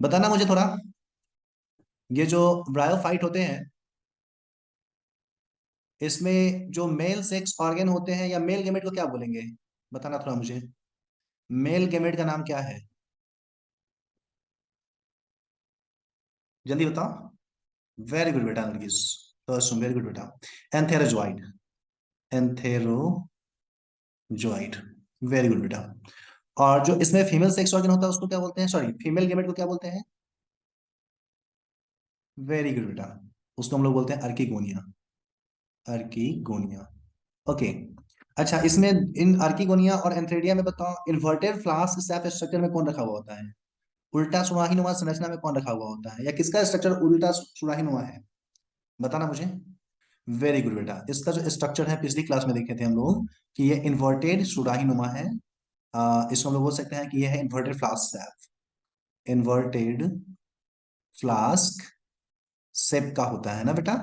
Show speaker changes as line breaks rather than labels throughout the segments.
बताना मुझे थोड़ा, ये जो ब्रायोफाइट होते हैं, इसमें जो मेल सेक्स ऑर्गन होते हैं या मेल गेमेट को क्या बोलेंगे? बताना थोड़ा मुझे, मेल गेमेट का नाम क्या है? जल्दी बताओ। वेरी गुड बेटा नरगिस, फर्स्ट वेरी गुड बेटा। एंथेरोजोइड, एंथेरोजोइड, वेरी गुड बेटा। और जो इसमें फीमेल सेक्स ऑर्गन होता है उसको क्या बोलते हैं, सॉरी फीमेल गेमेट को क्या बोलते हैं? वेरी गुड बेटा, उसको हम लोग बोलते हैं अर्कीगोनिया, अर्कीगोनिया। ओके। अच्छा, इसमें इन अर्कीगोनिया और एंथ्रेडिया में बताओ, इन्वर्टेड फ्लास्क सैप स्ट्रक्चर में कौन रखा हुआ होता है? उल्टा सुराहीनुमा संरचना में कौन रखा हुआ होता है, या किसका स्ट्रक्चर उल्टा सुराहीनुमा है? बताना मुझे। वेरी गुड बेटा, इसका जो स्ट्रक्चर है पिछली क्लास में देखे थे हम लोग कि ये इन्वर्टेड सुराहीनुमा है। इसको हम लोग बोल सकते हैं कि ये है inverted flask shape, inverted flask shape का होता है ना बेटा।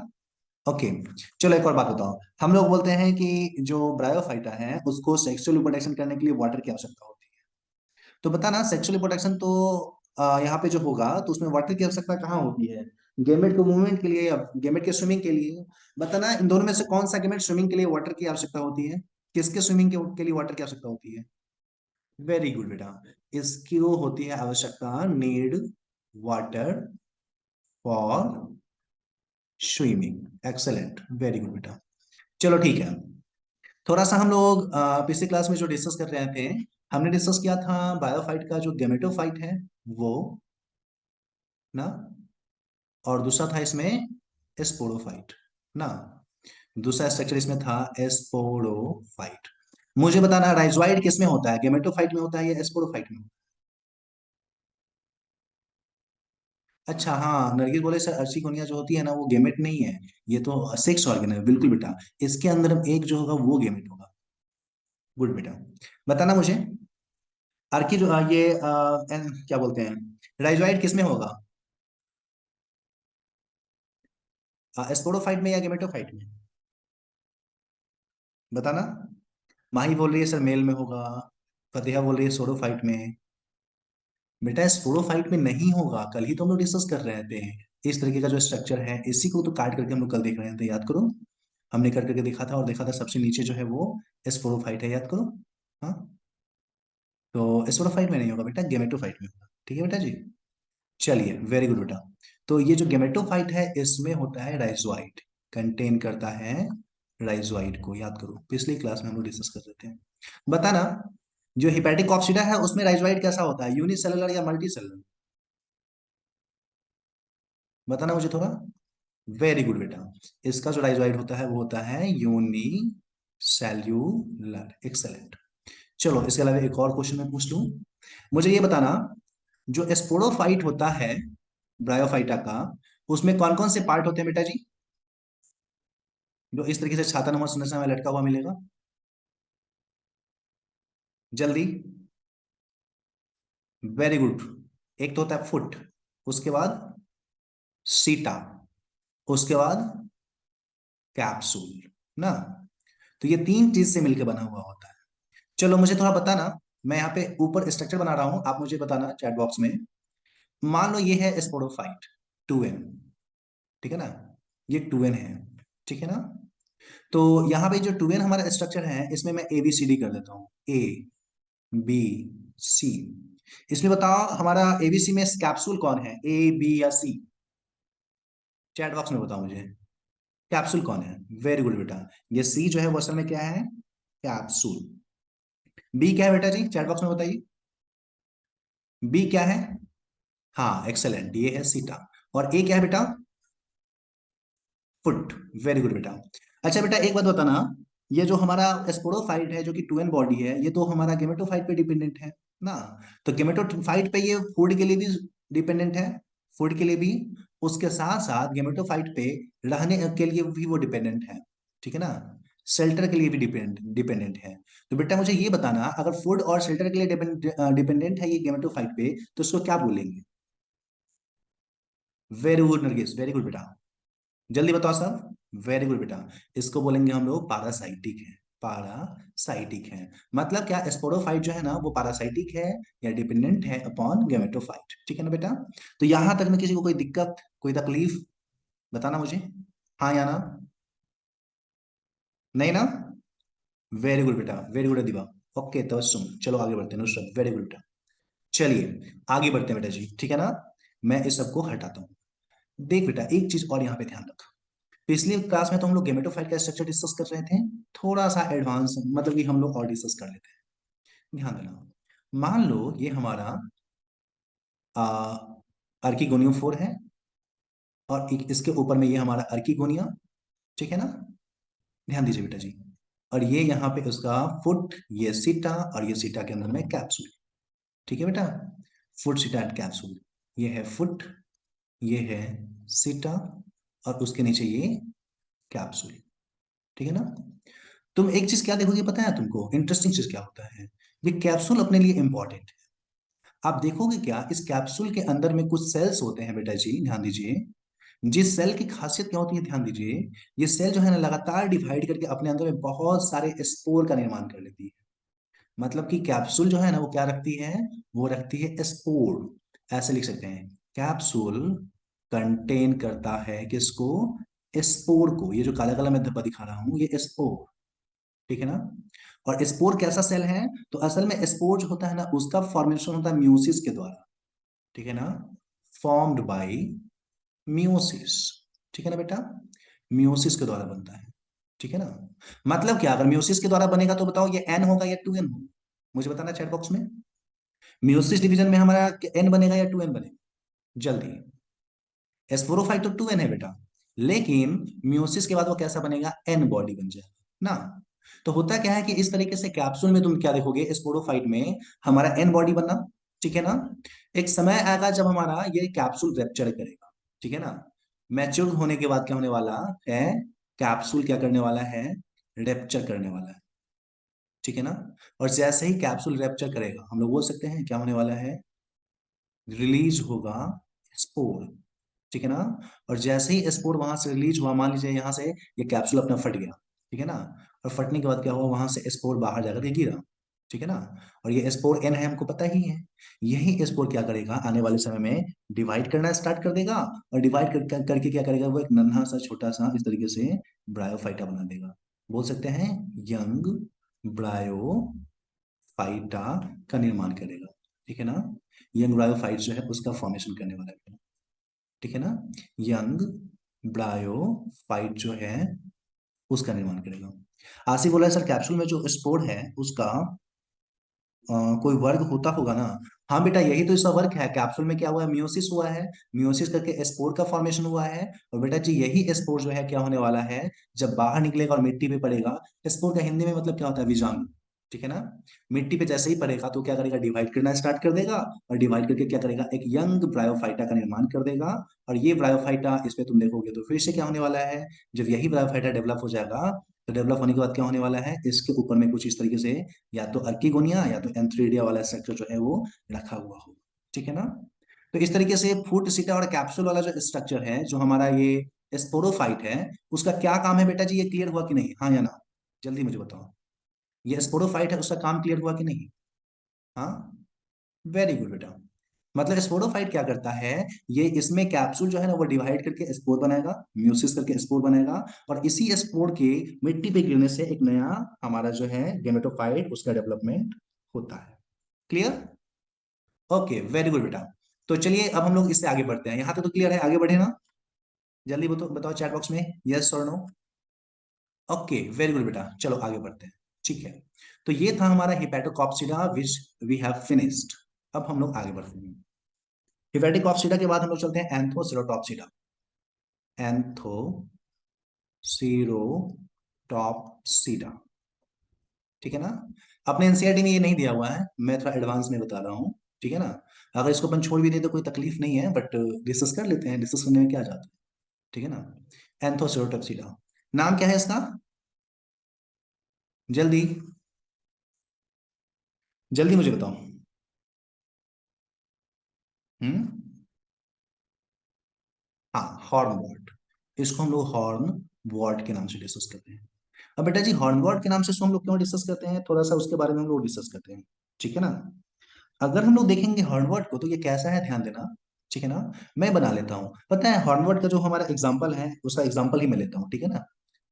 ओके। चलो एक और बात बताओ, हम लोग बोलते हैं कि जो ब्रायोफाइटा है उसको सेक्सुअल रिप्रोडक्शन करने के लिए वाटर की आवश्यकता होती है। तो बता ना, सेक्सुअल रिप्रोडक्शन तो यहाँ पे जो होगा तो उसमें वाटर की आवश्यकता कहाँ होती है? गेमेट को मूवमेंट के लिए या गेमेट के स्विमिंग के लिए? बताना इन दोनों में से कौन सा गेमेट स्विमिंग के लिए वाटर की आवश्यकता होती है? किसके स्विमिंग के लिए वाटर की आवश्यकता होती है? वेरी गुड बेटा, इसकी वो होती है आवश्यकता, need water for swimming. Excellent, very good बेटा। चलो ठीक है। थोड़ा सा हम लोग पिछली क्लास में जो डिस्कस कर रहे थे, हमने डिस्कस किया था बायोफाइट का जो गेमेटोफाइट है वो, ना, और दूसरा था इसमें स्पोरोफाइट, ना। दूसरा स्ट्रक्चर इसमें था स्पोरोफाइट। मुझे बताना राइजोइड किसमें होता है, गेमेटोफाइट में होता है या स्पोरोफाइट में? अच्छा हाँ, नरगिस बोले सर अर्चिकोनिया जो होती है ना वो गेमेट नहीं है, ये तो सेक्स ऑर्गन है। बिल्कुल बेटा, इसके अंदर एक जो होगा वो गेमेट होगा। गुड बेटा। बताना मुझे, आर्की जो ये क्या बोलते हैं, राइजोइड किसमें होगा? स्पोरोफाइट में या गेमेटोफाइट में? बताना। माही बोल रही है सर मेल में होगा, फतेहा बोल रही है सोरोफाइट में। बेटा स्पोरोफाइट में नहीं होगा, कल ही तो हम लोग डिस्कस कर रहे थे। इस तरीके का जो स्ट्रक्चर है इसी को तो काट करके हम लोग कल देख रहे थे, याद करो। हमने कर करके देखा था और देखा था सबसे नीचे जो है वो स्पोरोफाइट है, याद करो। हाँ, तो स्पोरोफाइट में नहीं होगा बेटा, गेमेटोफाइट में होगा। ठीक है बेटा जी। चलिए वेरी गुड बेटा। तो ये जो गेमेटोफाइट है इसमें होता है राइजोइड, कंटेन करता है राइजोइड को, याद करो पिछली क्लास में हम लोग डिस्कस कर रहे थे। बताना, जो हिपैटिक ऑक्सीडा है उसमें राइजोइड कैसा होता है, यूनिसेलुलर या मल्टी सेलुलर? बताना मुझे थोड़ा। वेरी गुड बेटा, इसका जो राइजोइड होता है वो होता है यूनी सेल्यूलर। एक्सेलेंट। चलो इसके अलावा एक और क्वेश्चन मैं पूछ लूं, मुझे ये बताना, जो स्पोरोफाइट होता है ब्रायोफाइटा का, उसमें कौन कौन से पार्ट होते हैं बेटा जी, जो इस तरीके से छाता नुमा संरचना में लटका हुआ मिलेगा? जल्दी। Very good. एक तो होता है फुट, उसके बाद सीटा, उसके बाद कैप्सूल, ना। तो ये तीन चीज से मिलकर बना हुआ होता है। चलो मुझे थोड़ा बताना, मैं यहाँ पे ऊपर स्ट्रक्चर बना रहा हूं, आप मुझे बताना चैट बॉक्स में। मान लो ये है स्पोरोफाइट, 2n, ठीक है ना, ये 2n है, ठीक है ना। तो यहाँ पे जो 2n हमारा स्ट्रक्चर है इसमें मैं ABCD कर देता हूँ, ABC। इसमें बताओ हमारा ABC में कैप्सूल कौन है, A, B या C? चैट बॉक्स में बताओ मुझे, कैप्सूल कौन है? वेरी गुड बेटा, ये C जो है वो असल में क्या है, कैप्सूल। B क्या है बेटा जी, चैट बॉक्स में बताइए। B क्या है? हाँ एक्सेलेंट, ये है सीटा। और A क्या है बेटा? फुट। वेरी गुड बेटा। अच्छा बेटा एक बात बताना, ये जो हमारा स्पोरोफाइट है जो कि 2n बॉडी है, ये तो हमारा गेमेटोफाइट पे डिपेंडेंट है, ना। तो गेमेटोफाइट पे ये फूड के लिए भी डिपेंडेंट है, फूड के लिए भी, उसके साथ साथ गेमेटोफाइट पे रहने के लिए भी वो डिपेंडेंट है, ठीक है ना। शेल्टर के लिए भी डिपेंडेंट डिपेंडेंट है। तो बेटा मुझे ये बताना, अगर फूड और शेल्टर के लिए डिपेंडेंट है ये गेमेटोफाइट पे, तो उसको क्या बोलेंगे? Very good Nargis, very good बेटा। जल्दी बताओ सब। वेरी गुड बेटा, इसको बोलेंगे हम लोग पारासाइटिक है। पारासाइटिक है। मतलब क्या, स्पोरोफाइट जो है ना वो पारासाइटिक है या डिपेंडेंट है अपॉन गेमेटोफाइट। ठीक है ना बेटा? तो यहां तक में किसी को कोई दिक्कत, कोई तकलीफ बताना मुझे, हाँ या ना? नहीं ना? वेरी गुड बेटा, वेरी गुड दिवा। ओके तबस्सुम, चलो आगे बढ़ते हैं। नुसरत, वेरी गुड बेटा। चलिए आगे बढ़ते हैं बेटा जी, ठीक है ना? मैं इस सबको हटाता हूं। देख बेटा, एक चीज और यहाँ पे ध्यान रख। पिछली क्लास में तो हम लोग गेमेटोफाइट का स्ट्रक्चर डिस्कस कर रहे थे, थोड़ा सा एडवांस मतलब कि हम लोग और डिस्कस कर लेते हैं। ध्यान देना, मान लो ये हमारा अर्कीगोनियो 4 है, और इसके ऊपर में ये हमारा अर्कीगोनिया, ठीक है ना? ध्यान दीजिए बेटा जी। और ये यहाँ पे उसका फुट, ये सीटा, और ये सीटा के अंदर में कैप्सूल। ठीक है बेटा? फुट, सीटा एंड कैप्सूल। ये है फुट, ये है सीटा, और उसके नीचे ये कैप्सूल। ठीक है ना? तुम एक चीज क्या देखोगे पता है तुमको, इंटरेस्टिंग चीज क्या होता है, ये कैप्सूल अपने लिए इंपॉर्टेंट है। आप देखोगे क्या, इस कैप्सूल के अंदर में कुछ सेल्स होते हैं बेटा जी, ध्यान दीजिए। जिस सेल की खासियत क्या होती है, ध्यान दीजिए। ये सेल जो है ना लगातार डिवाइड करके अपने अंदर में बहुत सारे स्पोर का निर्माण कर लेती है। मतलब कि कैप्सूल जो है ना वो क्या रखती है, वो रखती है स्पोर। ऐसे लिख सकते हैं, कैप्सूल कंटेन करता है किसको, स्पोर को। ये जो काला काला मैं धब्बा दिखा रहा हूं ये स्पोर। ठीक है ना? और स्पोर कैसा सेल है, तो असल में स्पोर जो होता है ना उसका फॉर्मेशन होता है म्यूसिस के द्वारा। ठीक है ना? Formed by meiosis. ठीक है ना बेटा? मियोसिस के द्वारा बनता है। ठीक है ना? मतलब क्या, अगर मियोसिस के द्वारा बनेगा तो बताओ ये एन होगा या 2n होगा? मुझे बताना चैट बॉक्स में। मियोसिस डिवीजन में हमारा एन बनेगा या 2n बनेगा? जल्दी। स्पोरोफाइट तो 2n है बेटा, लेकिन मियोसिस के बाद वो कैसा बनेगा, एन बॉडी बन जाएगा ना। तो होता क्या है कि इस तरीके से कैप्सूल में तुम क्या देखोगे, स्पोरोफाइट में हमारा एन बॉडी बनना। ठीक है ना? एक समय आएगा जब हमारा ये कैप्सूल रेप्चर करेगा। ठीक है ना? मैच्योर होने के बाद क्या होने वाला है, कैप्सूल क्या करने वाला है, रेप्चर करने वाला है। ठीक है ना? और जैसे ही कैप्सूल रेप्चर करेगा, हम लोग बोल सकते हैं क्या होने वाला है, रिलीज होगा स्पोर। ठीक है ना? और जैसे ही स्पोर वहां से रिलीज हुआ, मान लीजिए यहां से ये कैप्सूल अपना फट गया। ठीक है ना? और फटने के बाद क्या हुआ, वहां से स्पोर बाहर जाकर के गिरा। ठीक है ना? और ये स्पोर एन है, हमको पता ही है। यही स्पोर क्या करेगा, आने वाले समय में डिवाइड करना स्टार्ट कर देगा। और डिवाइड करके क्या करेगा, वो एक नन्हा सा छोटा सा इस तरीके से ब्रायोफाइटा बना देगा। बोल सकते हैं यंग ब्रायोफाइटा का निर्माण करेगा। ठीक है ना? यंग ब्रायोफाइट जो है उसका फॉर्मेशन करने वाला है। ठीक है ना? यंग ब्रायोफाइट जो है उसका निर्माण करेगा। आसिफ बोला है सर कैप्सूल में जो स्पोर है उसका कोई वर्ग होता होगा ना। हाँ बेटा, यही तो इसका वर्ग है। कैप्सूल में क्या हुआ है, मियोसिस हुआ है। मियोसिस करके स्पोर का फॉर्मेशन हुआ है। और बेटा जी यही स्पोर जो है क्या होने वाला है, जब बाहर निकलेगा और मिट्टी पे पड़ेगा। स्पोर का हिंदी में मतलब क्या होता है, बीजाणु। ठीक है ना? मिट्टी पे जैसे ही पड़ेगा तो क्या करेगा, डिवाइड करना स्टार्ट कर देगा। और डिवाइड करके क्या करेगा, एक यंग ब्रायोफाइटा का निर्माण कर देगा। और ये ब्रायोफाइटा, इस पे तुम देखोगे तो फिर से क्या होने वाला है, जब यही ब्रायोफाइटा डेवलप हो जाएगा, तो डेवलप होने के बाद क्या होने वाला है, इसके ऊपर में कुछ इस तरीके से या तो अर्कीगोनिया या तो एंथ्रेडिया वाला स्ट्रक्चर जो है वो रखा हुआ हो। ठीक है ना? तो इस तरीके से फूट, सीटा और कैप्सूल वाला जो स्ट्रक्चर है, जो हमारा ये स्पोरोफाइट है, उसका क्या काम है बेटा जी, ये क्लियर हुआ कि नहीं, हाँ या ना? जल्दी मुझे बताओ, ये स्पोरोफाइट है उसका काम क्लियर हुआ कि नहीं? हाँ, वेरी गुड बेटा। मतलब स्पोरोफाइट क्या करता है, ये इसमें कैप्सूल जो है ना वो डिवाइड करके स्पोर बनाएगा, म्यूसिस करके स्पोर बनाएगा। और इसी स्पोर के मिट्टी पे गिरने से एक नया हमारा जो है गेमेटोफाइट, उसका डेवलपमेंट होता है। क्लियर? ओके वेरी गुड बेटा। तो चलिए अब हम लोग इससे आगे बढ़ते हैं, यहां तक तो क्लियर है, आगे बढ़े ना? जल्दी बताओ, बताओ चैट बॉक्स में यस और नो। ओके वेरी गुड बेटा, चलो आगे बढ़ते हैं। ठीक है, तो ये था हमारा हिपैटोकॉप्सिडा विच वी हैव फिनिश्ड। अब हम लोग आगे बढ़ते हैं। हिपैटिकॉप्सिडा के बाद हम लोग चलते हैं एंथोसेरोटॉप्सिडा। एंथोसेरोटॉप्सिडा। ठीक है ना? अपने एनसीईआरटी में ये नहीं दिया हुआ है, मैं थोड़ा एडवांस में बता रहा हूँ। ठीक है ना? अगर इसको अपन छोड़ भी दे तो कोई तकलीफ नहीं है, बट डिस्कस कर लेते हैं, डिस्कस करने में क्या जाता है। ठीक है ना? एंथोसेरोटॉप्सिडा, नाम क्या है इसका, जल्दी, जल्दी मुझे बताओ। हम्म, हाँ हॉर्न वॉर्ट। इसको हम लोग हॉर्न वॉर्ट के नाम से डिस्कस करते हैं। अब बेटा जी हॉर्नवॉर्ड के नाम से इसको हम लोग क्यों डिस्कस करते हैं, थोड़ा सा उसके बारे में हम लोग डिस्कस करते हैं, ठीक है ना। अगर हम लोग देखेंगे हॉर्नवॉर्ड को तो ये कैसा है, ध्यान देना, ठीक है ना। मैं बना लेता हूँ, पता है हॉर्नवॉर्ड का जो हमारा एग्जाम्पल है उसका एग्जाम्पल ही मैं लेता हूँ, ठीक है ना,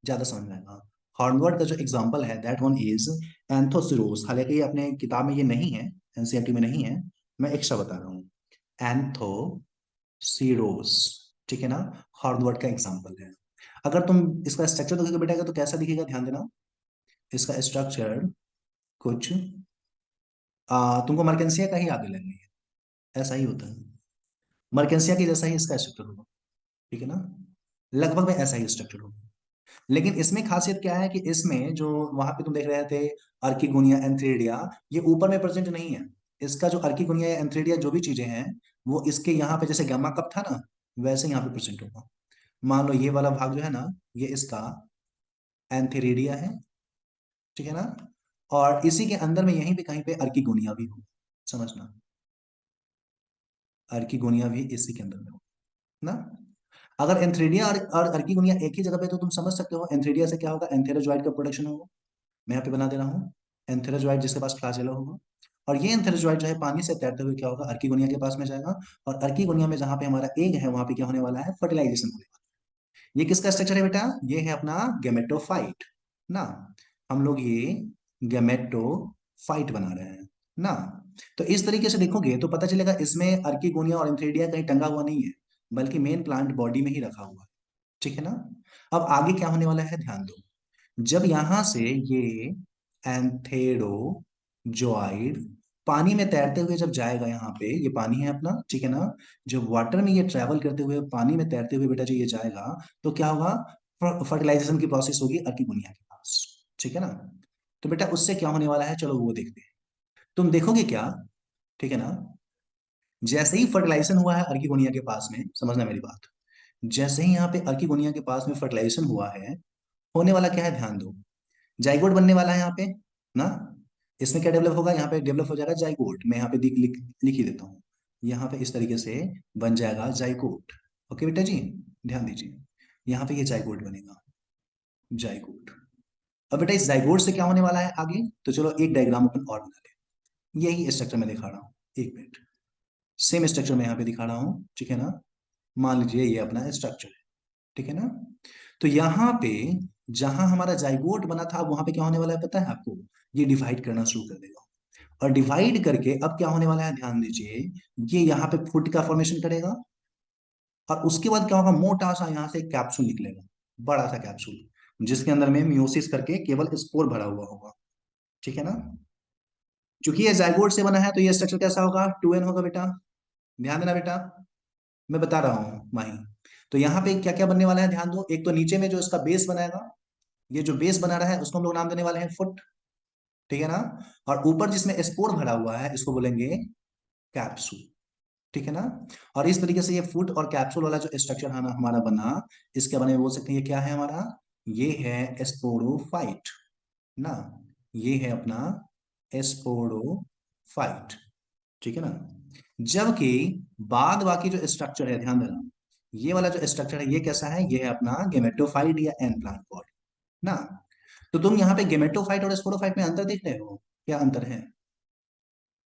ज्यादा समझ में आएगा। हॉर्नवॉर्ड का जो एग्जाम्पल है दैट वन इज एंथोसिरोस, हालांकि ये अपने किताब में ये नहीं है, एनसीईआरटी में नहीं है, मैं एक्स्ट्रा बता रहा हूँ। एंथोसिरोस, ठीक है ना, हॉर्नवॉर्ड का एग्जाम्पल है। अगर तुम इसका स्ट्रक्चर देखोगे बेटा तो कैसा दिखेगा, ध्यान देना, इसका स्ट्रक्चर कुछ तुमको मर्केंसिया का ही आगे लगेगा, ऐसा ही होता है, मर्केंसिया की जैसा ही इसका स्ट्रक्चर होगा, ठीक है ना, लगभग में ऐसा ही स्ट्रक्चर होगा। लेकिन इसमें खासियत क्या है कि इसमें जो वहां पे तुम देख रहे थे अर्किगोनिया एंथ्रेडिया, ये ऊपर में प्रेजेंट नहीं है। इसका जो अर्किगोनिया या एंथ्रेडिया जो भी चीजें हैं वो इसके यहाँ पे जैसे गामा कप था ना, वैसे यहाँ पे प्रेजेंट होगा। मान लो ये वाला भाग जो है ना, ये इसका एंथेरिडिया है, ठीक है ना, और इसी के अंदर में यहीं पे कहीं पे अर्किगोनिया भी हो, समझना, अर्किगोनिया भी इसी के अंदर में हो ना। अगर एंथ्रेडिया और अर्किगोनिया एक ही जगह पे तो तुम समझ सकते हो एंथ्रेडिया से क्या होगा, एंथेरोजोइड का प्रोडक्शन होगा। मैं यहाँ पे बना दे रहा हूँ, एंथेरोजोइड जिसके पास फ्लैजेला होगा, और ये एंथेरोजोइड जो है पानी से तैरते हुए क्या होगा, अर्किगोनिया के पास में जाएगा, और अर्किगोनिया में जहां पे हमारा एग है वहां पे क्या होने वाला है, फर्टिलाइजेशन होने वाला है। ये किसका स्ट्रक्चर है बेटा, ये है अपना गेमेटोफाइट ना, हम लोग ये गेमेटोफाइट बना रहे हैं ना। तो इस तरीके से देखोगे तो पता चलेगा इसमें अर्किगोनिया और एंथ्रेडिया कहीं टंगा हुआ नहीं है, बल्कि मेन प्लांट बॉडी में ही रखा हुआ है, ठीक है ना। अब आगे क्या होने वाला है, ध्यान दो, जब यहां से ये एंथेरोजोइड पानी में तैरते हुए जब जाएगा, यहाँ पे ये पानी है अपना, ठीक है ना, जब वाटर में ये ट्रेवल करते हुए पानी में तैरते हुए बेटा जो ये जाएगा तो क्या होगा, फर्टिलाइजेशन की प्रोसेस होगी अर्किगोनिया के पास, ठीक है ना। तो बेटा उससे क्या होने वाला है, चलो वो देखते हैं। तुम देखोगे क्या, ठीक है ना, जैसे ही फर्टिलाइजेशन हुआ है अर्किगोनिया के पास में, समझना मेरी बात, जैसे ही यहाँ पे अर्किगोनिया के पास में फर्टिलाइजेशन हुआ है, होने वाला क्या है, ध्यान दो, जाइगोट बनने वाला है यहाँ पे ना। इसमें क्या डेवलप होगा, यहाँ पे डेवलप हो जाएगा जाइगोट, मैं यहाँ पे लिख ही देता हूँ, यहाँ पे इस तरीके से बन जाएगा जाइगोट। ओके बेटा जी, ध्यान दीजिए, यहाँ पे ये जाइगोट बनेगा, जाइगोट। अब बेटा इस जाइगोट से क्या होने वाला है आगे, तो चलो एक डायग्राम अपन और बना ले, यही स्ट्रक्चर मैं दिखा रहा हूँ, एक मिनट, सेम स्ट्रक्चर मैं यहाँ पे दिखा रहा हूँ, ठीक है ना। मान लीजिए ये अपना स्ट्रक्चर है, ठीक है ना। तो यहाँ पे जहां हमारा जाइगोट बना था, अब वहां पे क्या होने वाला है पता है आपको, ये डिवाइड करना शुरू कर देगा, और डिवाइड करके अब क्या होने वाला है, ध्यान दीजिए, ये यहाँ पे फुट का फॉर्मेशन करेगा, और उसके बाद क्या होगा, मोटा सा यहाँ से एक कैप्सूल निकलेगा, बड़ा सा कैप्सूल, जिसके अंदर में मियोसिस करके केवल स्पोर भरा हुआ होगा, ठीक है ना। क्योंकि ये जाइगोट से बना है तो ये स्ट्रक्चर कैसा होगा, 2n होगा बेटा, ध्यान देना बेटा, मैं बता रहा हूँ माही। तो यहाँ पे क्या क्या बनने वाला है, ध्यान दो, एक तो नीचे में जो इसका बेस बनाएगा, ये जो बेस बना रहा है उसको हम लोग नाम देने वाले हैं फुट, ठीक है ना, और ऊपर जिसमें स्पोर भरा हुआ है इसको बोलेंगे कैप्सूल, ठीक है ना। और इस तरीके से ये फुट और कैप्सूल वाला जो स्ट्रक्चर है ना हमारा बना, इसके बारे में बोल सकते हैं ये क्या है हमारा, ये है स्पोरोफाइट ना, ये है अपना स्पोरोफाइट, ठीक है ना। जबकि बाद बाकी जो स्ट्रक्चर है, ध्यान देना, ये वाला जो स्ट्रक्चर है ये कैसा है, ये है अपना गेमेटोफाइट या एन प्लांट बॉडी ना। तो तुम यहाँ पे गेमेटोफाइट और स्पोरोफाइट में अंतर देख रहे हो, क्या अंतर है।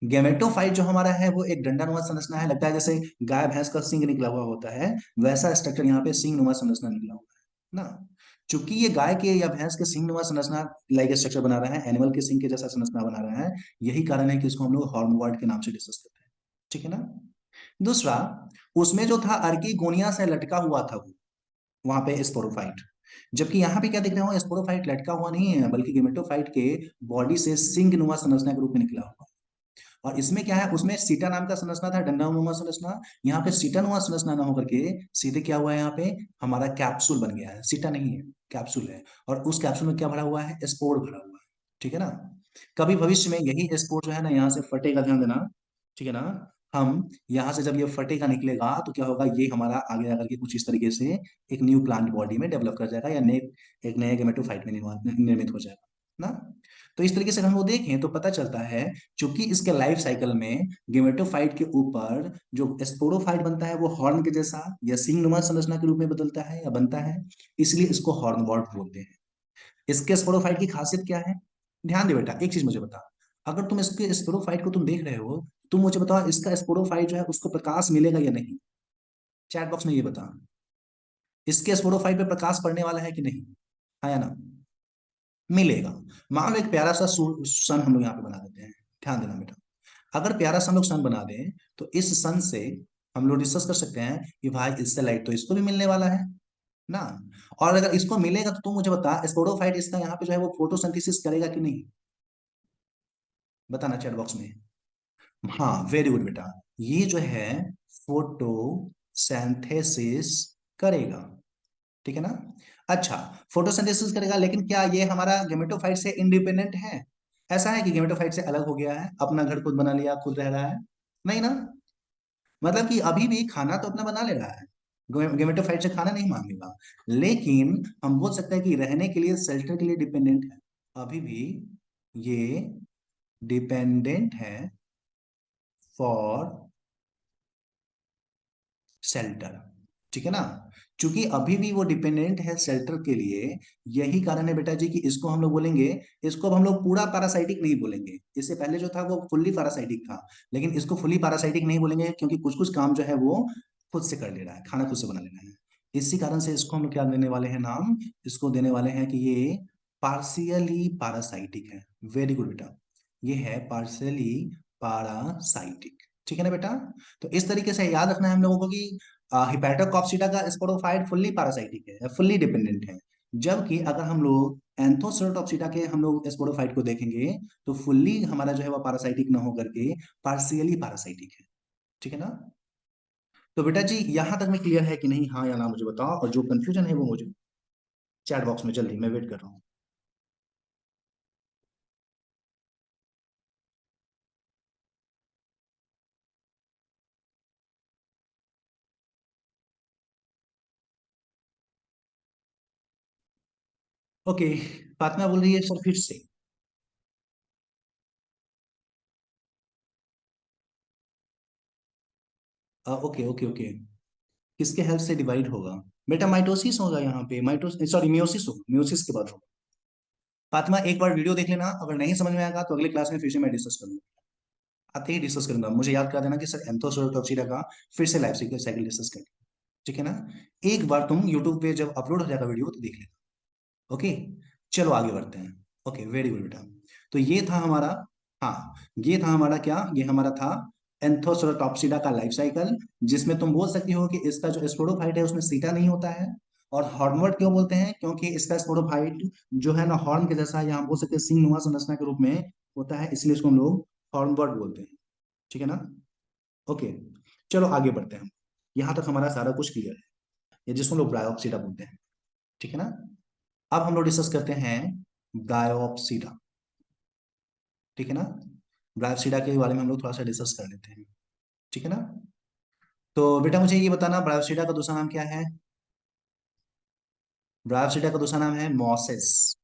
गेमेटोफाइट जो हमारा है वो एक डंडानुमा संरचना है, लगता है जैसे गाय भैंस का सींग निकला हुआ होता है, वैसा स्ट्रक्चर यहाँ पे सींग नुमा संरचना निकला हुआ है ना। चूंकि ये गाय के या भैंस के सींग नुमा संरचना लाइक स्ट्रक्चर बना रहा है, एनिमल के सींग के जैसा संरचना बना रहा है, यही कारण है कि इसको हम लोग हॉर्नवॉर्ड के नाम से डिस्कस करते हैं, ठीक है ना। दूसरा, उसमें जो था अर्कीगोनिया से लटका हुआ था वो, वहां पे स्पोरोफाइट, जबकि यहाँ पे क्या देख रहे हो, स्पोरोफाइट लटका हुआ नहीं है, बल्कि गेमेटोफाइट के बॉडी से सिंग नुमा संरचना के रूप में निकला हुआ। और इसमें क्या है, उसमें सीटा नाम का संरचना था, डंडानुमा संरचना, यहाँ पे सीटानुमा संरचना ना होकर के सीधे क्या हुआ है, यहाँ पे हमारा कैप्सूल बन गया है, सीटा नहीं है, कैप्सूल है, और उस कैप्सूल में क्या भरा हुआ है, स्पोर भरा हुआ है, ठीक है ना। कभी भविष्य में यही स्पोर जो है ना यहाँ से फटेगा, ध्यान देना, ठीक है ना। हम यहाँ से जब ये फटेगा निकलेगा तो क्या होगा, ये हमारा आगे आकर के कुछ इस तरीके से एक न्यू प्लांट बॉडी में डेवलप कर जाएगा, या नए एक नए गेमेटोफाइट में निर्मित हो जाएगा ना। तो इस तरीके से हम वो देखें तो पता चलता है, चूंकि इसके लाइफ साइकिल में गेमेटोफाइट के ऊपर जो स्पोरोफाइट बनता है वो हॉर्न के जैसा या सींग नुमा संरचना के रूप में बदलता है या बनता है, इसलिए इसको हॉर्नवॉर्ड बोलते हैं। इसके स्पोरोफाइट की खासियत क्या है? ध्यान दे बेटा, एक चीज मुझे बता। अगर तुम इसके स्पोरोफाइट को तुम देख रहे हो, तुम मुझे बताओ इसका स्पोरोफाइट जो है उसको प्रकाश मिलेगा या नहीं? चैट बॉक्स में ये बता, इसके स्पोरोफाइट पे प्रकाश पड़ने वाला है कि नहीं? हाँ या ना? मिलेगा। मान लो एक प्यारा सा सन हम लोग यहाँ पे बना देते हैं। ध्यान देना बेटा, अगर प्यारा सा हम लोग सन बना दें, तो इस सन से हम लोग डिस्कस कर सकते हैं कि भाई इससे लाइट तो इसको भी मिलने वाला है ना। और अगर इसको मिलेगा तो तू मुझे बता, स्पोरोफाइट इसका यहाँ पे जो है वो फोटोसिंथेसिस करेगा कि नहीं? बताना चैट बॉक्स में। हाँ, वेरी गुड बेटा, ये जो है फोटोसिंथेसिस करेगा। ठीक है ना? अच्छा, फोटोसिंथेसिस करेगा, लेकिन क्या ये हमारा गेमेटोफाइट से इंडिपेंडेंट है? ऐसा है कि गेमेटोफाइट से अलग हो गया है, अपना घर खुद बना लिया, खुद रह रहा है? नहीं ना। मतलब कि अभी भी खाना तो अपना बना ले रहा है, गेमेटोफाइट से खाना नहीं मांगेगा, लेकिन हम बोल सकते हैं कि रहने के लिए, शेल्टर के लिए डिपेंडेंट है। अभी भी ये डिपेंडेंट है फॉर शेल्टर। ठीक है ना? क्योंकि अभी भी वो डिपेंडेंट है शेल्टर के लिए, यही कारण है बेटा जी कि इसको हम लोग बोलेंगे, इसको अब हम लोग पूरा पैरासाइटिक नहीं बोलेंगे। इससे पहले जो था वो फुल्ली पैरासाइटिक था, लेकिन इसको फुल्ली पैरासाइटिक नहीं बोलेंगे क्योंकि कुछ कुछ काम जो है वो खुद से कर ले रहा है, खाना खुद से बना ले रहा है। इसी कारण से इसको हम लोग क्या देने वाले हैं नाम? इसको देने वाले हैं कि ये पार्शियली पैरासाइटिक है। वेरी गुड बेटा, ये है पार्शियली पैरासाइटिक। ठीक है ना बेटा? तो इस तरीके से याद रखना है हम लोगों को कि हिपैटोकॉक्सिडा का स्पोरोफाइट फुल्ली पैरासाइटिक है, फुल्ली डिपेंडेंट है। जबकि अगर हम लोग एंथोसेरोटॉक्सिडा के हम लोग स्पोरोफाइट को देखेंगे, तो फुल्ली हमारा जो है वो पैरासाइटिक ना होकर के पार्शियली पैरासाइटिक है। ठीक है ना? तो बेटा जी यहां तक में क्लियर है कि नहीं? हाँ या ना मुझे बताओ, और जो कंफ्यूजन है वो मुझे चैट बॉक्स में, जल्दी मैं वेट कर रहा हूँ। ओके, फातिमा बोल रही है सर फिर से। ओके ओके ओके, किसके हेल्प से डिवाइड होगा? बेटा माइटोसिस होगा यहाँ पे, माइटोस सॉरी मियोसिस होगा, मियोसिस के बाद होगा। फातिमा एक बार वीडियो देख लेना, अगर नहीं समझ में आएगा तो अगले क्लास में फिर से मैं डिस्कस करूंगा। आते ही डिस्कस करूंगा, मुझे याद करा देना कि सर एंथोसोलोटॉक्सिडा का फिर से लाइफ साइकिल साइकिल डिस्कस करें। ठीक है ना? एक बार तुम यूट्यूब पे जब अपलोड हो जाएगा वीडियो तो देख लेना। ओके, चलो आगे बढ़ते हैं। ओके वेरी गुड बेटा, तो ये था हमारा, हाँ ये था हमारा क्या, ये हमारा था एंथोसोलोटॉक्सिडा का लाइफ साइकिल, जिसमें तुम बोल सकती हो कि इसका जो स्पोरोफाइट है उसमें सीटा नहीं होता है। और हॉर्नवर्ड क्यों बोलते हैं? क्योंकि इसका स्पोरोफाइट जो है ना हॉर्न के जैसा, यहाँ बोल सकते हैं सिंगनुमा संरचना के रूप में होता है, इसलिए इसको हम लोग हॉर्नवर्ड बोलते हैं। ठीक है ना? ओके, चलो आगे बढ़ते हैं। यहाँ तक हमारा सारा कुछ क्लियर है, ये जिसको हम लोग ब्रायोप्सिडा बोलते हैं। ठीक है ना? अब हम लोग डिस्कस करते हैं ब्रायोप्सिडा। ठीक है ना? ब्रायोप्सिडा के बारे में हम लोग थोड़ा सा डिस्कस कर लेते हैं। ठीक है ना? तो बेटा मुझे ये बताना, ब्रायोप्सिडा का दूसरा नाम क्या है? ब्रायोप्सिडा का दूसरा नाम है मॉसेस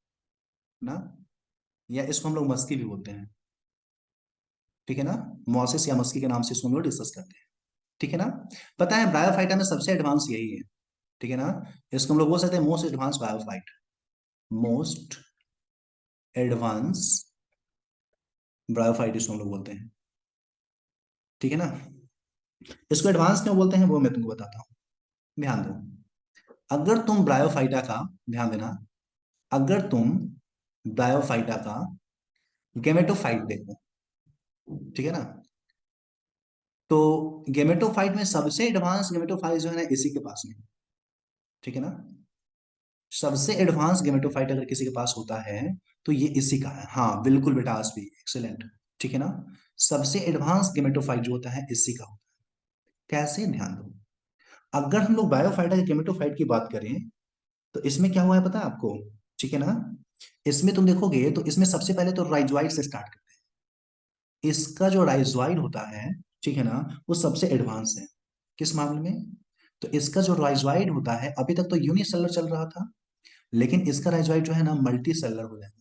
ना, या इसको हम लोग मस्की भी बोलते हैं। ठीक है ना? मॉसेस या मस्की के नाम से इसको हम लोग डिस्कस करते हैं। ठीक है ना? पता है ब्रायोफाइटा में सबसे एडवांस यही है। ठीक है ना? इसको हम लोग बोल सकते हैं most advance bryophyte, most advance bryophyte इसको हम लोग बोलते हैं। ठीक है ना? इसको एडवांस क्यों बोलते हैं वो मैं तुमको बताता हूँ। ध्यान दो, अगर तुम ब्रायोफाइटा का, ध्यान देना, अगर तुम ब्रायोफाइटा का गेमेटोफाइट देखो, ठीक है ना, तो गेमेटोफाइट में सबसे एडवांस गेमेटोफाइट जो है ना इसी के पास में। ठीक है ना? सबसे एडवांस गेमेटोफाइट अगर किसी के पास होता है तो ये इसी का है। हाँ बिल्कुल बेटा, आसपी एक्सेलेंट। ठीक है ना? सबसे एडवांस गेमेटोफाइट जो होता है इसी का होता है। कैसे? ध्यान दो, अगर हम लोग बायोफाइटा के गेमेटोफाइट की बात करें, तो इसमें क्या हुआ है पता है आपको? ठीक है ना? इसमें तुम देखोगे तो इसमें सबसे पहले तो राइजोइड से स्टार्ट करते हैं। इसका जो राइजोइड होता है, ठीक है ना, वो सबसे एडवांस है। किस मामले में? तो इसका जो राइजोइड होता है, अभी तक तो यूनिसेलुलर चल रहा था, लेकिन इसका राइजोइड जो है ना मल्टी सेलर हो जाएगा।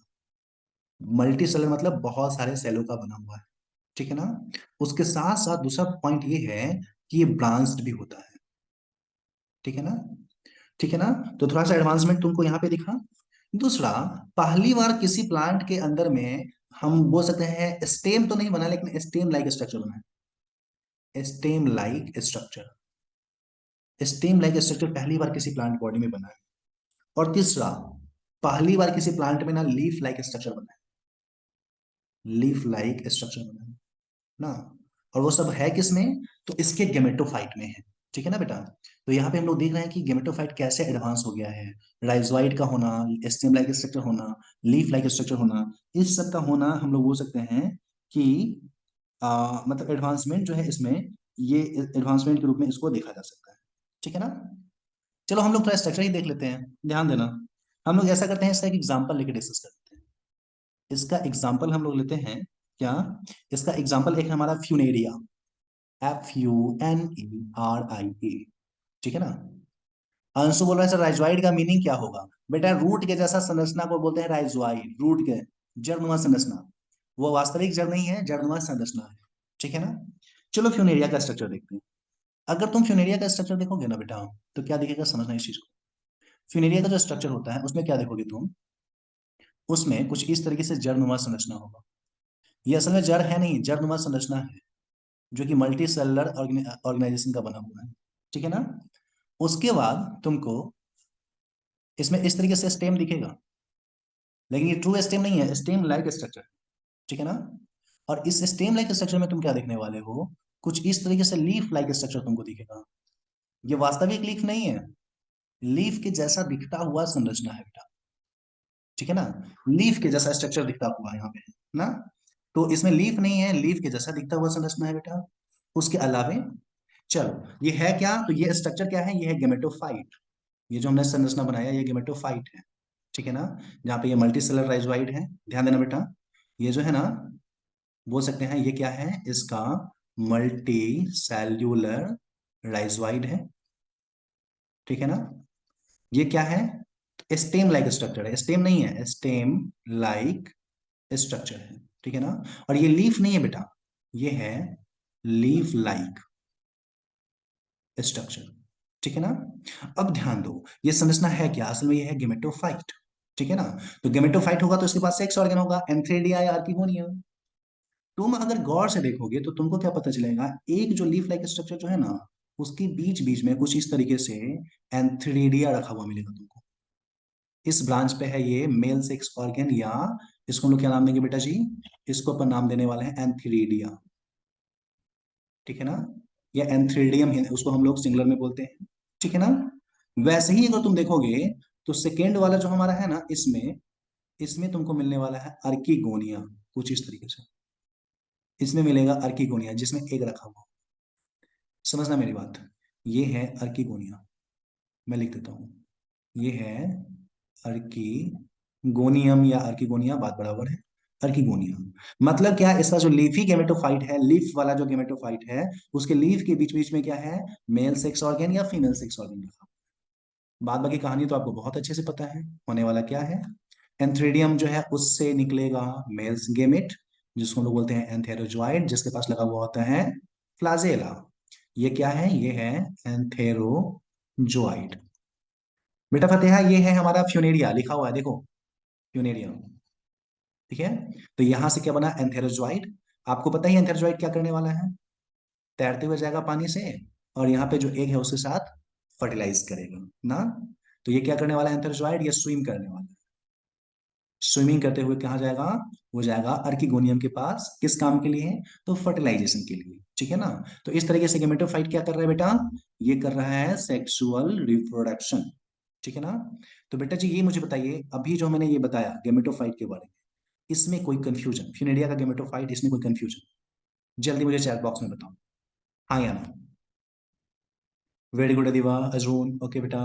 मल्टी सेलर मतलब बहुत सारे सेलों का बना हुआ है। ठीक है ना? उसके साथ साथ दूसरा पॉइंट ये है कि ये ब्रांच्ड भी होता है। ठीक है ना? ठीक है ना? तो थोड़ा सा एडवांसमेंट तुमको यहाँ पे दिखा। दूसरा, पहली बार किसी प्लांट के अंदर में हम बोल सकते हैं स्टेम तो नहीं बना, लेकिन स्टेम लाइक स्ट्रक्चर बना है, stem like structure, stem like structure पहली बार किसी प्लांट बॉडी में बना है। और तीसरा, पहली बार किसी प्लांट में ना लीफ लाइक स्ट्रक्चर बना है, लीफ लाइक स्ट्रक्चर बना है ना। और वो सब है किसमें, तो इसके गेमेटोफाइट में है। ठीक है ना बेटा। तो यहाँ पे हम लोग देख रहे हैं कि गेमेटोफाइट कैसे एडवांस हो गया है। राइजोइड का होना, स्टेम लाइक स्ट्रक्चर होना, लीफ लाइक स्ट्रक्चर होना, इस सब का होना हम लोग बोल सकते हैं कि मतलब एडवांसमेंट जो है इसमें, ये एडवांसमेंट के रूप में इसको देखा जा सकता है। ठीक है ना। चलो हम लोग थोड़ा स्ट्रक्चर ही देख लेते हैं, ध्यान देना। हम लोग ऐसा करते हैं, इसका एक एग्जाम्पल लेके डिस्कस करते हैं। इसका एग्जाम्पल हम लोग लेते हैं क्या, इसका एग्जाम्पल एक है हमारा फ्यूनेरिया, FUNERIA। ठीक है ना। अंशु बोल रहा है सर राइजोइड का मीनिंग क्या होगा। बेटा रूट के जैसा संरचना को बोलते हैं राइजोइड, रूट के जड़नुमा संरचना। वो वास्तविक जड़ नहीं है, जड़नुमा संरचना है। ठीक है ना। चलो फ्यूनेरिया का स्ट्रक्चर देखते हैं। अगर तुम फ्यूनेरिया का स्ट्रक्चर देखोगे ना बेटा, तो क्या दिखेगा समझना इस चीज को। फ्यूनेरिया का जो स्ट्रक्चर होता है उसमें क्या देखोगे तुम, उसमें कुछ इस तरीके से जड़नुमा संरचना होगा। ये असल में जड़ है नहीं, जड़नुमा संरचना है, जो कि मल्टी सेलुलर ऑर्गेनाइजेशन का बना हुआ है। ठीक है ना। उसके बाद तुमको इसमें इस तरीके से स्टेम दिखेगा, लेकिन ये ट्रू स्टेम नहीं है, स्टेम लाइक स्ट्रक्चर। ठीक है ना। और इस स्टेम लाइक स्ट्रक्चर में तुम क्या देखने वाले हो, कुछ इस तरीके से लीफ लाइक स्ट्रक्चर तुमको दिखेगा। ये वास्तविक लीफ नहीं है, लीफ के जैसा दिखता हुआ संरचना है बेटा। ठीक है ना। लीफ के जैसा स्ट्रक्चर दिखता हुआ यहाँ पे है ना। तो इसमें लीफ नहीं है, लीफ के जैसा दिखता हुआ संरचना है बेटा। उसके अलावे चलो ये है क्या, तो ये स्ट्रक्चर क्या है, ये है गेमेटोफाइट। ये जो हमने संरचना बनाया ये गेमेटोफाइट है। ठीक है ना। जहाँ पे ये मल्टी सेलर राइजोइड है, ध्यान देना बेटा। ये जो है ना, बोल सकते हैं ये क्या है, इसका मल्टी सेल्यूलर राइजोइड है। ठीक है ना। ये क्या है, स्टेम लाइक स्ट्रक्चर है, स्टेम नहीं है, स्टेम लाइक स्ट्रक्चर है। ठीक है ना। और ये लीफ नहीं है बेटा, ये है लीफ लाइक स्ट्रक्चर। ठीक है ना। अब ध्यान दो, ये संरचना है क्या, असल में ये है गेमेटोफाइट। ठीक है ना। तो गेमेटोफाइट होगा तो इसके पास सेक्स ऑर्गन होगा, एंथ्रेडिया या आर्किगोनिया। तुम अगर गौर से देखोगे तो तुमको क्या पता चलेगा, एक जो लीफ लाइक स्ट्रक्चर जो है ना, उसके बीच बीच में कुछ इस तरीके से एंथ्रेडिया रखा हुआ मिलेगा तुमको। इस ब्रांच पे है ये मेल सेक्स ऑर्गन, या इसको हम लोग क्या नाम देंगे बेटा जी, इसको अपन नाम देने वाले हैं एंथ्रेडिया। ठीक है ना। या एंथ्रेडियम है, उसको हम लोग सिंगुलर में बोलते हैं। ठीक है ना। वैसे ही अगर तुम देखोगे तो सेकेंड वाला जो हमारा है ना, इसमें इसमें तुमको मिलने वाला है अर्कीगोनिया, कुछ इस तरीके से इसमें मिलेगा अर्कीगोनिया, जिसमें एग रखा हुआ। समझना मेरी बात। ये है अर्कीगोनिया, मैं लिख देता हूं, ये है अर्कीगोनियम या अर्कीगोनिया, बात बराबर है। अर्कीगोनिया मतलब क्या है, इसका जो लीफी गेमेटोफाइट है, लीफ वाला जो गेमेटोफाइट है, उसके लीफ के बीच बीच में क्या है, मेल सेक्स ऑर्गन या फीमेल सेक्स ऑर्गन रखा। बाद बाकी कहानी तो आपको बहुत अच्छे से पता है, होने वाला क्या है, एंथ्रेडियम जो है उससे निकलेगा मेल्स गेमेट, जिसको हम लोग बोलते हैं एंथेरोजॉइड, जिसके पास लगा हुआ होता है फ्लाजेला। ये क्या है, ये है एंथेरोजॉइड। बेटा फतेहा, ये है हमारा फ्यूनेरिया, लिखा हुआ है देखो, फ्यूनेरिया। ठीक है। तो यहां से क्या बना, एंथेरोजॉइड। आपको पता ही एंथेरोजॉइड क्या करने वाला है, तैरते हुए जाएगा पानी से, और यहाँ पे जो एग है उसके साथ फर्टिलाइज करेगा ना। तो ये क्या करने वाला है एंथेरोजॉइड, ये स्विम करने वाला है। स्विमिंग करते हुए कहाँ जाएगा, वो जाएगा अर्किगोनियम के पास, किस काम के लिए, तो फर्टिलाइजेशन के लिए। ठीक है ना। तो इस तरीके से गेमेटोफाइट क्या कर रहा है बेटा, ये कर रहा है सेक्सुअल रिप्रोडक्शन। ठीक है ना। तो बेटा जी ये मुझे बताइए, अभी जो मैंने ये बताया गेमेटोफाइट के बारे में, इसमें कोई कंफ्यूजन, फ्यूनेरिया का गेमेटोफाइट, इसमें कोई कंफ्यूजन, जल्दी मुझे चैट बॉक्स में बताओ, हाँ या ना। वेरी गुड अदिवा, अजून ओके बेटा,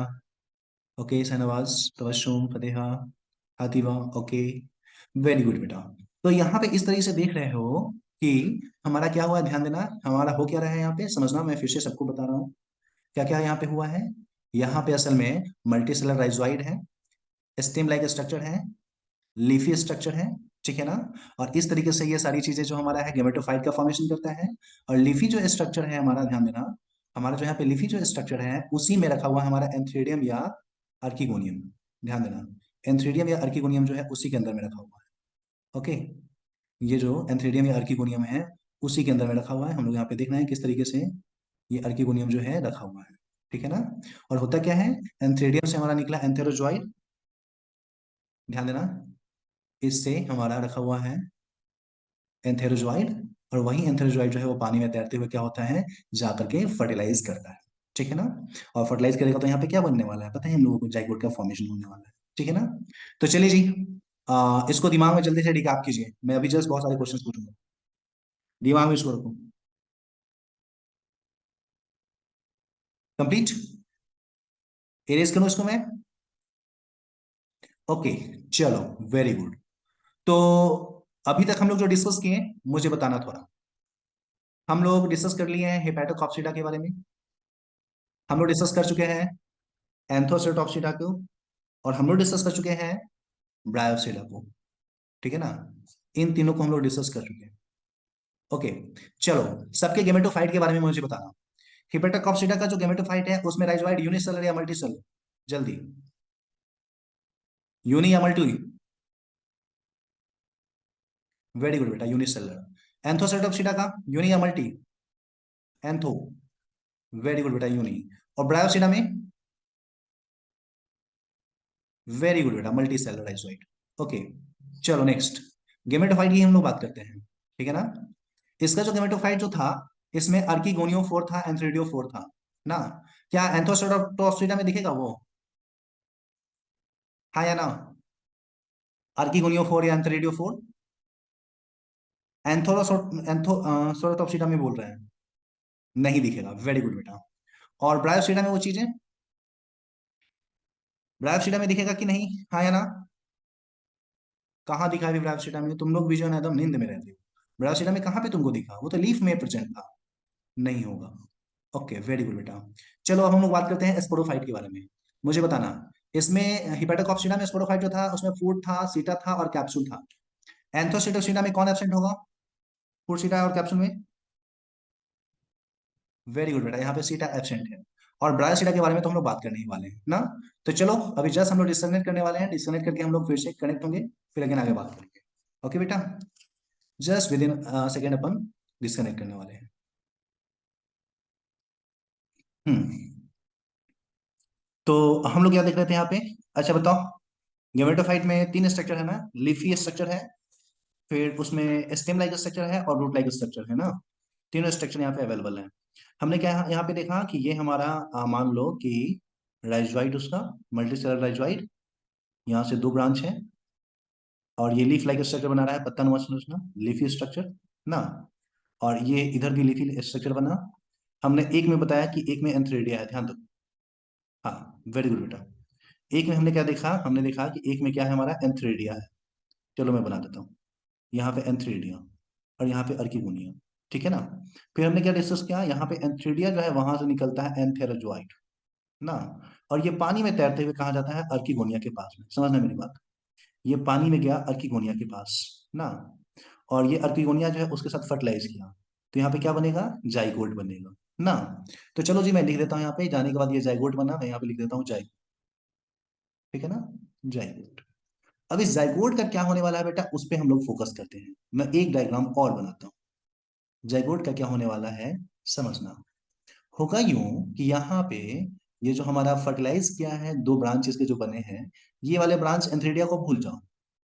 okay Shahnawaz, Tabassum, Fateha, Atiwa, okay, very good बेटा। तो यहाँ पे इस तरीके से देख रहे हो कि हमारा क्या हुआ है, ध्यान देना, हमारा हो क्या रहा है यहाँ पे, समझना, मैं फिर से सबको बता रहा हूँ क्या क्या यहाँ पे हुआ है। यहाँ पे असल में मल्टीसेलर राइजोइड है, स्टेम लाइक स्ट्रक्चर है, लीफी स्ट्रक्चर है। ठीक है ना। और इस तरीके से ये सारी चीजें जो हमारा है गेमेटोफाइट का फॉर्मेशन करता है। और लीफी जो स्ट्रक्चर है हमारा, ध्यान देना, हमारा जो यहाँ पे लीफी जो स्ट्रक्चर है उसी में रखा हुआ है हमारा एंथ्रेडियम या अर्किगोनियम। ध्यान देना, एंथ्रेडियम या अर्कीगोनियम जो है उसी के अंदर में रखा हुआ है। ओके, ये जो एंथ्रेडियम या अर्कीगोनियम है उसी के अंदर में रखा हुआ है। हम लोग यहाँ पे देख रहे हैं किस तरीके से ये अर्कीगोनियम जो है रखा हुआ है, ठीक है ना। और होता क्या है, एंथ्रेडियम से हमारा निकला एंथेरोजॉइड, ध्यान देना, इससे हमारा रखा हुआ है एंथेरोजॉइड, और वही एंथेरोजॉइड जो है वो पानी में तैरते हुए क्या होता है, जाकर के फर्टिलाइज करता है, ठीक है ना। और फर्टिलाइज करेगा तो यहाँ पे क्या बनने वाला है पता है हम लोगों को, जाइगोट का फॉर्मेशन होने वाला है, ठीक है ना। तो चलिए जी, इसको दिमाग में जल्दी से रिकैप कीजिए, मैं अभी जस्ट बहुत सारे क्वेश्चन पूछूंगा, दिमाग में इसको रखो। कंप्लीट, एरेज करूं इसको मैं। ओके, चलो, वेरी गुड। तो अभी तक हम लोग जो डिस्कस किए, मुझे बताना थोड़ा। हम लोग डिस्कस कर लिए हैं हेपेटोकॉप्सिडा के बारे में, हम लोग डिस्कस कर चुके हैं एंथोसेटोप्सिडा को, और हम लोग डिस्कस कर चुके हैं ब्रायोसिडा को, ठीक है ना। इन तीनों को हम लोग डिस्कस कर चुके हैं। ओके, चलो, सबके गेमेटोफाइट के बारे में मुझे बताना। हिपेटोकॉप्सिडा का जो गेमेटोफाइट है उसमें राइजोइड यूनिसेलर या मल्टीसेलर, जल्दी, यूनि या मल्टी। वेरी गुड बेटा, यूनिसेलर। एंथोसेटोप्सिडा का यूनि या मल्टी, एंथो, वेरी गुड बेटा, यूनि। और ब्रायोसिडा में, वेरी गुड बेटा, मल्टी सेलर राइजोइड। ओके, चलो नेक्स्ट, गेमेटोफाइट की हम लोग बात करते हैं, ठीक है ना। इसका जो गेमेटोफाइट जो था, इसमें अर्कीगोनियोफोर था, एंथ्रेडियोफोर था ना। क्या एंथोसेटोप्सिडा में दिखेगा वो, हाँ या ना, अर्कीगोनियोफोर या एंथ्रेडियोफोर, एंथोसोटोप्सिडा में बोल रहे हैं, नहीं दिखेगा, वेरी गुड बेटा। और ब्रायोसिडा में वो चीजें, ब्रायोसिडा में दिखेगा कि नहीं, हाँ या ना। कहाँ दिखा अभी ब्रायोसिडा में, तुम लोग भी जो है ना एकदम नींद में रहते हो। ब्रायोसिडा में कहाँ पे तुमको दिखा, वो तो लीफ में प्रेजेंट था, नहीं होगा। ओके, वेरी गुड बेटा। चलो अब हम लोग बात करते हैं स्पोरोफाइट के बारे में, मुझे बताना। इसमें हिपेटोकॉप्सिडा में स्पोरोफाइट जो था उसमें फूड था, सीटा था और कैप्सूल था। एंथोसिटोसिडा में कौन एब्सेंट होगा, फूड, सीटा और कैप्सूल में, वेरी गुड बेटा, यहाँ पे सीटा एब्सेंट है। और ब्रायोसिडा के बारे में तो हम लोग बात करने ही वाले हैं ना। तो चलो अभी जस्ट हम लोग डिस्कनेक्ट करने वाले हैं, डिस्कनेक्ट करके हम लोग फिर से कनेक्ट होंगे, फिर अगेन आगे बात करेंगे। ओके बेटा, just with in second upon disconnect करने वाले हैं। हम्म, तो हम लोग क्या देख रहे थे यहाँ पे, अच्छा बताओ, गेमेटोफाइट में तीन स्ट्रक्चर है ना, लीफी स्ट्रक्चर है, फिर उसमें स्टेम लाइक स्ट्रक्चर है और रूट लाइक स्ट्रक्चर है ना। तीनों स्ट्रक्चर यहाँ पे अवेलेबल है। हमने क्या यहाँ पे देखा कि ये हमारा मान लो कि राइजोइड, उसका मल्टीसेलर राइजोइड, यहाँ से दो ब्रांच है, और ये लीफ लाइक स्ट्रक्चर बना रहा है, पत्ता नुमा संरचना, लीफी स्ट्रक्चर ना। और ये इधर भी लीफी स्ट्रक्चर बना। हमने एक में बताया कि एक में एंथ्रेडिया है, ध्यान दो, हाँ, वेरी गुड बेटा। एक में हमने क्या देखा, हमने देखा कि एक में क्या है, हमारा एंथ्रेडिया है। चलो मैं बना देता हूँ, यहाँ पे एंथ्रेडिया और यहाँ पे अर्किगोनिया, ठीक है ना। फिर हमने क्या डिस्कस किया, यहाँ पे एंथ्रेडिया जो है वहां से निकलता है एंथेरोजोइट ना, और ये पानी में तैरते हुए कहाँ जाता है, अर्किगोनिया के पास में, समझना मेरी बात। ये पानी में गया अर्किगोनिया के पास ना, और ये अर्किगोनिया जो है उसके साथ फर्टिलाइज किया, तो यहाँ पे क्या बनेगा, जाइगोट बनेगा ना। तो चलो जी मैं लिख देता हूँ यहाँ पे, जाने के बाद ये जाइगोट बना, मैं यहाँ पे लिख देता हूँ जाइगोट, ठीक है ना, जाइगोट। अब इस जाइगोट का क्या होने वाला है बेटा, उस पर हम लोग फोकस करते हैं। मैं एक डायग्राम और बनाता हूँ, जाइगोट का क्या होने वाला है, समझना। होगा यूं कि यहाँ पे ये जो हमारा फर्टिलाइज किया है, दो ब्रांचेस के जो बने हैं, ये वाले ब्रांच एंथ्रेडिया को भूल जाओ,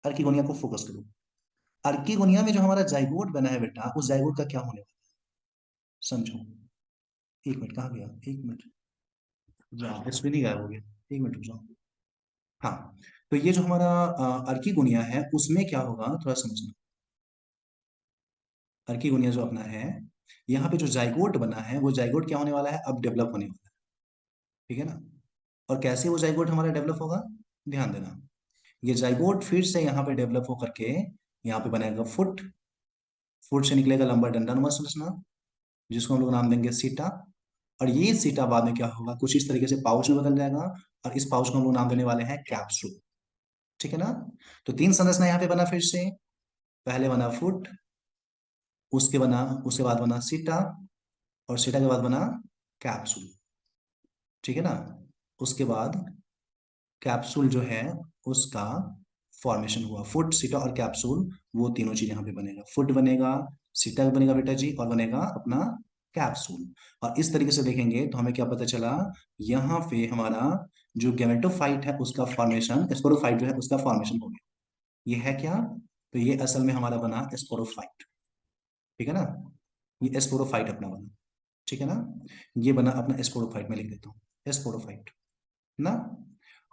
अर्किगोनिया को फोकस करो। अर्किगोनिया में जो हमारा जाइगोट बना है बेटा, उस जाइगोट का क्या होने वाला है, समझो। एक मिनट, कहाँ गया, एक मिनट, जाओ, स्क्रीन ही गायब हो गया, एक मिनट रुक जाओ। हाँ, तो ये जो हमारा अर्किगोनिया है उसमें क्या होगा, थोड़ा समझना। अर्किगोनिया जो अपना है, यहाँ पे जो जाइगोट बना है, वो जाइगोट क्या होने वाला है, अब डेवलप होने वाला है, ठीक है ना। और कैसे वो जाइगोट हमारा डेवलप होगा, ध्यान देना। ये जाइगोट फिर से यहाँ पे डेवलप होकर के यहाँ पे बनेगा फुट, फुट से निकलेगा लंबा डंडानुमा संरचना, जिसको हम लोग नाम देंगे सीटा। और ये सीटा बाद में क्या होगा, कुछ इस तरीके से पाउच में बदल जाएगा, और इस पाउच को हम लोग नाम देने वाले हैं कैप्सूल, ठीक है ना। तो तीन संरचना यहाँ पे बना फिर से, पहले बना फुट, उसके बाद बना सीटा, और सीटा के बाद बना कैप्सूल, ठीक है ना। उसके बाद कैप्सूल जो है उसका फॉर्मेशन हुआ। फुट, सीटा और कैप्सूल, वो तीनों चीज यहाँ पे बनेगा। फुट बनेगा, सीटा बनेगा बेटा जी, और बनेगा अपना कैप्सूल। और इस तरीके से देखेंगे तो हमें क्या पता चला, यहाँ पे हमारा जो गेमेटोफाइट है उसका फॉर्मेशन, स्पोरोफाइट जो है उसका फॉर्मेशन हो गया। ये है क्या, तो ये असल में हमारा बना स्पोरोफाइट। ठीक है ना, ये स्पोरोफाइट अपना बना। ठीक है ना, ये बना अपना स्पोरोफाइट में लिख देता हूँ स्पोरोफाइट ना।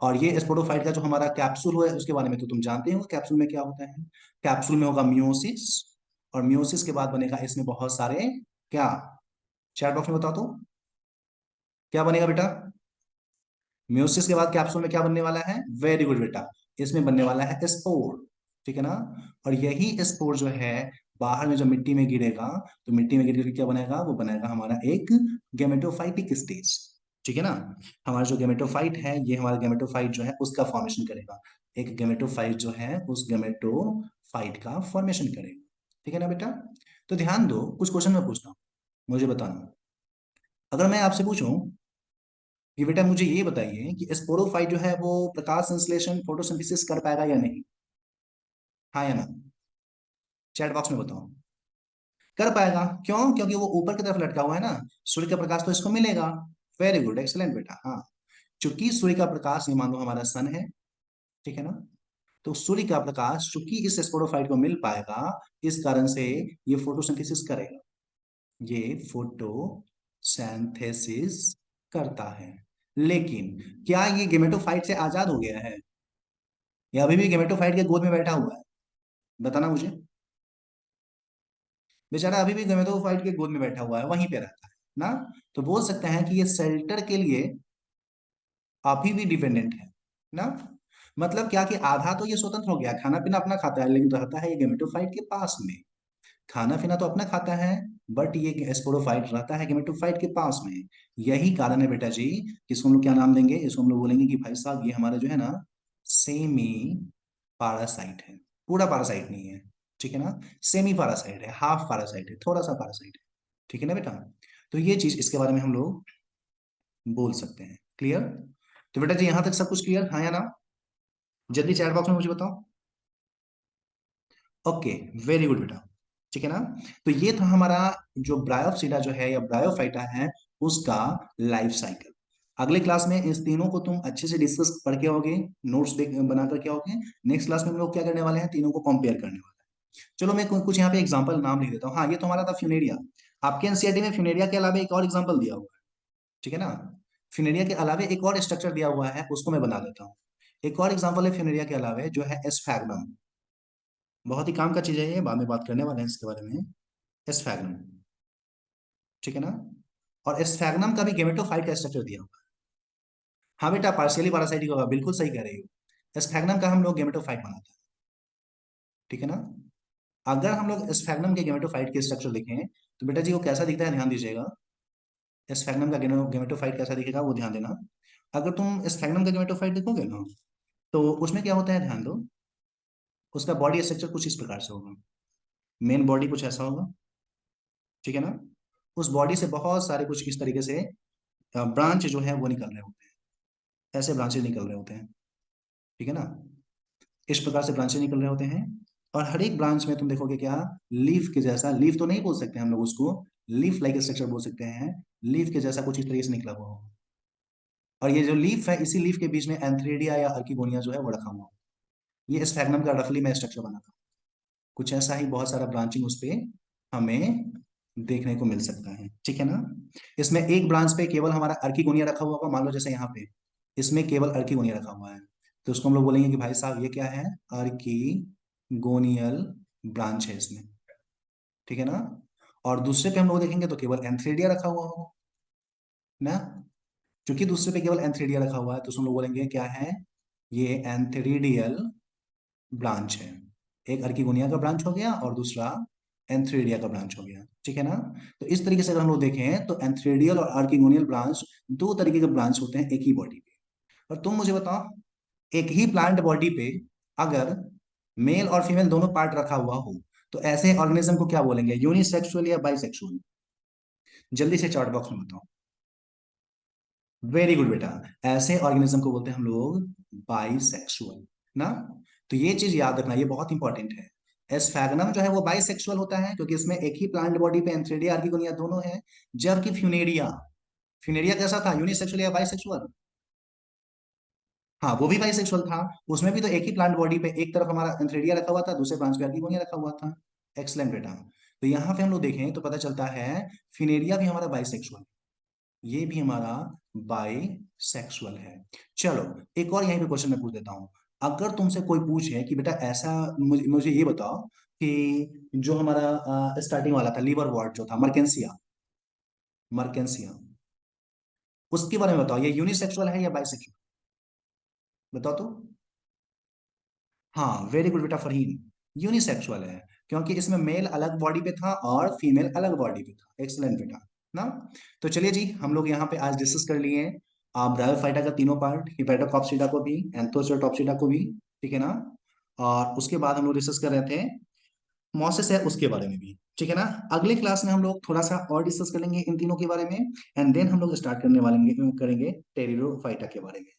और ये स्पोरोफाइट का जो हमारा कैप्सूल हुआ है उसके बारे में तो तुम जानते हो कैप्सूल में क्या होता है। कैप्सूल में होगा मियोसिस, और मियोसिस के बाद बनेगा इसमें बहुत सारे क्या, चैट बॉक्स में बताओ तो क्या बनेगा बेटा। म्यूसिस के बाद कैप्सूल में क्या बनने वाला है, वेरी गुड बेटा, इसमें बनने वाला है स्पोर। ठीक है ना, और यही स्पोर जो है बाहर में जो मिट्टी में गिरेगा, तो मिट्टी में गिर के क्या बनेगा, वो बनेगा हमारा एक गेमेटोफाइटिक स्टेज। ठीक है ना, हमारा जो गेमेटोफाइट है, ये हमारा गेमेटोफाइट जो है उसका फॉर्मेशन करेगा। एक गेमेटोफाइट जो है उस गेमेटोफाइट का फॉर्मेशन करेगा। ठीक है ना बेटा, तो ध्यान दो, कुछ क्वेश्चन मैं पूछता हूँ, मुझे बताना। अगर मैं आपसे पूछूं कि बेटा मुझे ये बताइए कि स्पोरोफाइट जो है वो प्रकाश संश्लेषण फोटोसिंथेसिस कर पाएगा या नहीं, हाँ या ना, चैट बॉक्स में बताओ। कर पाएगा, क्यों, क्योंकि वो ऊपर की तरफ लटका हुआ है ना, सूर्य का प्रकाश तो इसको मिलेगा। वेरी गुड, एक्सलेंट बेटा, हाँ। चूंकि सूर्य का प्रकाश, ये मान लो हमारा सन है, ठीक है ना, तो सूर्य का प्रकाश चूंकि इस स्पोरोफाइट को मिल पाएगा, इस कारण से ये फोटोसिंथेसिस करेगा, ये फोटोसिंथेसिस करता है। लेकिन क्या ये गेमेटोफाइट से आजाद हो गया है, या अभी भी गेमेटोफाइट के गोद में बैठा हुआ है, बताना मुझे। बेचारा अभी भी गेमेटोफाइट के गोद में बैठा हुआ है, वहीं पे रहता है ना। तो बोल सकते हैं कि ये शेल्टर के लिए अभी भी डिपेंडेंट है ना। मतलब क्या कि आधा तो ये स्वतंत्र हो गया, खाना पीना अपना खाता है, लेकिन रहता है ये गेमेटोफाइट के पास में। खाना पीना तो अपना खाता है, बट ये स्पोरोफाइट रहता है गेमेटोफाइट के पास में। यही कारण है बेटा जी, इसको हम लोग क्या नाम देंगे, इसको हम लोग बोलेंगे कि भाई साहब ये हमारा जो है ना सेमी पारासाइट है। पूरा पारासाइट नहीं है, ठीक है ना, सेमी पारासाइट है, हाफ पारासाइट है, थोड़ा सा पारासाइट है। ठीक है ना बेटा, तो ये चीज इसके बारे में हम लोग बोल सकते हैं। क्लियर, तो बेटा जी यहां तक सब कुछ क्लियर, हाँ या ना, जल्दी चैट बॉक्स में मुझे बताओ। ओके, वेरी गुड बेटा। ठीक है ना, तो ये था हमारा जो ब्रायोफसीटा जो है या ब्रायोफाइटा है उसका लाइफ साइकिल। अगले क्लास में इस तीनों को तुम अच्छे से डिस्कस पढ़ के आओगे, नोट्स देख बना करके आओगे। नेक्स्ट क्लास में हम लोग क्या करने वाले हैं, तीनों को कंपेयर करने वाले हैं। चलो मैं कुछ यहाँ पे एग्जांपल नाम लिख देता हूँ। हाँ, ये तो हमारा था फ्यूनेरिया। आपके एनसीईआरटी में फ्यूनेरिया के अलावा एक और एग्जाम्पल दिया हुआ है, ठीक है ना। फ्यूनेरिया के अलावा एक और स्ट्रक्चर दिया हुआ है, उसको मैं बना देता हूँ। एक और एग्जाम्पल है फ्यूनेरिया के अलावा जो है एस्फैग्नम। बहुत ही काम का चीज है ये, बाद में बात करने वाले हैं इसके बारे में। एस्फैग्नम, ठीक है ना, और एस्फैग्नम का भी गेमेटोफाइट का स्ट्रक्चर दिया हुआ है। हाँ बेटा, पार्शियली पैरासाइटिक होगा, बिल्कुल सही कह रही हो। एस्फैग्नम का हम लोग गेमेटोफाइट बनाते हैं, ठीक है ना। अगर हम लोग एस्फैग्नम के गेमेटोफाइट के स्ट्रक्चर देखें तो बेटा जी वो कैसा दिखता है, ध्यान दीजिएगा। एस्फैग्नम का गेमेटोफाइट कैसा दिखेगा वो ध्यान देना। अगर तुम एस्फैग्नम का गेमेटोफाइट देखोगे ना, तो उसमें क्या होता है, ध्यान दो। उसका बॉडी स्ट्रक्चर कुछ इस प्रकार से होगा। मेन बॉडी कुछ ऐसा होगा, ठीक है ना। उस बॉडी से बहुत सारे कुछ इस तरीके से ब्रांच जो है वो निकल रहे होते हैं, ऐसे ब्रांचेज निकल रहे होते हैं, ठीक है ना। इस प्रकार से ब्रांचेज निकल रहे होते हैं, और हर एक ब्रांच में तुम देखोगे क्या, लीफ के जैसा, लीफ तो नहीं बोल सकते हम लोग उसको, लीफ लाइक स्ट्रक्चर बोल सकते हैं। लीफ के जैसा कुछ इस तरीके से निकला हुआ हो, और ये जो लीफ है, इसी लीफ के बीच में एंथ्रेडिया या अर्किगोनिया जो है वो रखा हुआ हो। ये स्फैग्नम का रफली मैं स्ट्रक्चर बना था। कुछ ऐसा ही बहुत सारा ब्रांचिंग उस पे हमें देखने को मिल सकता है, ठीक है ना। इसमें एक ब्रांच पे केवल हमारा अर्किगोनिया रखा हुआ होगा, मान लो जैसे यहाँ पे इसमें केवल अर्किगोनिया रखा हुआ है, तो उसको हम लोग बोलेंगे कि भाई साहब ये क्या है, अर्किगोनियल ब्रांच है इसमें, ठीक है ना। और दूसरे पे हम लोग देखेंगे तो केवल एंथ्रेडिया रखा हुआ होगा ना। क्योंकि दूसरे पे केवल एंथ्रेडिया रखा हुआ है तो उसको हम लोग बोलेंगे क्या है, ये एंथ्रेडियल ब्रांच है। एक अर्किगोनिया का ब्रांच हो गया और दूसरा एंथ्रेडिया का ब्रांच हो गया, ठीक है ना। तो इस तरीके से अगर हम लोग देखें तो एंथ्रेडियल और आर्किगोनियल ब्रांच दो तरीके के ब्रांच होते हैं एक ही बॉडी पे। और तुम मुझे बताओ, एक ही प्लांट बॉडी पे अगर मेल और फीमेल दोनों पार्ट रखा हुआ हो, तो ऐसे ऑर्गेनिज्म को क्या बोलेंगे, यूनिसेक्सुअल या बाइसेक्सुअल, जल्दी से चार्ट बॉक्स में बताओ। वेरी गुड बेटा। ऐसे ऑर्गेनिज्म को बोलते हैं हम लोग बाइसेक्सुअल ना। तो ये चीज याद रखना, ये बहुत इंपॉर्टेंट है। एस्फैगनम जो है वो बाइसेक्सुअल होता है क्योंकि इसमें एक ही प्लांट बॉडी पे एंथ्रेडिया आर्किगोनिया दोनों है। जबकि फ्यूनेरिया, फ्यूनेरिया कैसा था, यूनिसेक्सुअल या बाइसेक्सुअल? हाँ वो भी बाइसेक्सुअल था। उसमें भी तो एक ही प्लांट बॉडी पे एक तरफ हमारा एंथ्रेडिया रखा हुआ था, दूसरे ब्रांच पे आर्किगोनिया रखा हुआ था। एक्सलेंट बेटा। तो यहाँ पे हम लोग देखें तो पता चलता है फिनेरिया भी हमारा बाइसेक्सुअल, ये भी हमारा बाइसेक्सुअल है। चलो एक और यहीं पे क्वेश्चन मैं पूछ देता हूं। अगर तुमसे कोई पूछे कि बेटा ऐसा, मुझे ये बताओ कि जो हमारा स्टार्टिंग वाला था लीवर वॉर्ड जो था मर्केंसिया, मर्केंसिया, उसके बारे में बताओ, ये यूनिसेक्सुअल है या बाइसेक्सुअल? बताओ तो। हाँ वेरी गुड बेटा फरहीन, यूनिसेक्सुअल है क्योंकि इसमें मेल अलग बॉडी पे था और फीमेल अलग बॉडी पे था। एक्सलेंट बेटा ना। तो चलिए जी, हम लोग यहाँ पे आज डिस्कस कर लिए ब्रायोफाइटा का तीनों पार्ट, हिपैटोकॉप्सिडा को भी, एंथोसेटोप्सिडा को भी, ठीक है ना। और उसके बाद हम लोग डिस्कस कर रहे थे मोसेस है उसके बारे में भी, ठीक है ना। अगले क्लास में हम लोग थोड़ा सा और डिस्कस करेंगे इन तीनों के बारे में, एंड देन हम लोग स्टार्ट करने वाले करेंगे टेरिडोफाइटा के बारे में।